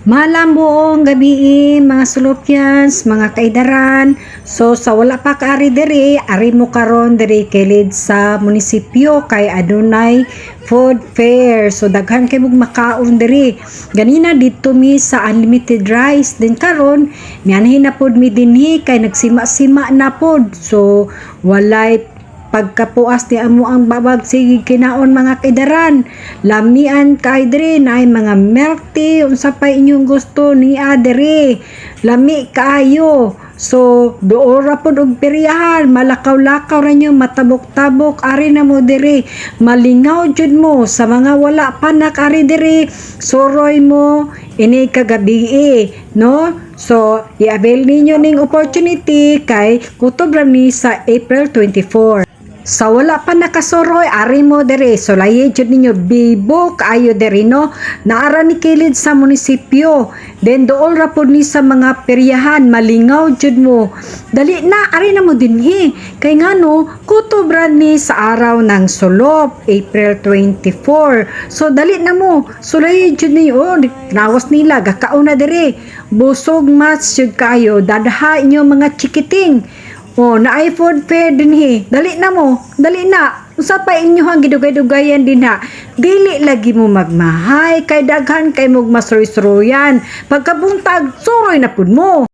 Malam buong gabi mga sulukyans, mga kaidaran. So sa wala pa ka ari diri, ari mo karon diri kilid sa munisipyo kay adunay food fair. So daghan kay mong makaon diri. Ganina dito mi sa unlimited rice din karon, mianhin na pod mi dinhi kay nagsima-sima na pod. So walay pagkapuas ni amo ang babag sige kinaon mga kaidaran, lamian kay diri na mga milk tea unsa pa inyong gusto ni adere, lami kaayo. So doora pod og peryahan, malakaw-lakaw ra nyo, matabok-tabok ari na mo diri, malingaw jud mo sa mga wala pa nakari diri, suroy mo ini kagabi no. So i-avail ninyo ning opportunity kay kutob ra ni sa April 24. Sa wala pa nakasoroy, ari mo dere. So lahi jud ninyo bibo kaayo dere no. Naara ni kilid sa munisipyo. Then dool ra pod ni sa mga peryahan, malingaw jud mo. Dali na ari na mo dinhi. Kay ngano kutob ra ni sa araw ng sulop, April 24. So dali na mo. So lahi jud ni nawas nila gakauna dere. Busog mas jud kaayo, dadha inyo mga chikiting. Na food fair din dali na mo, dali na. Usa pa inyo ang gidugay-dugayan din ha. Dili lagi mo magmahay, kay daghan kay mog masuroy-suroyan. Pagkabuntag, suroy na pud mo.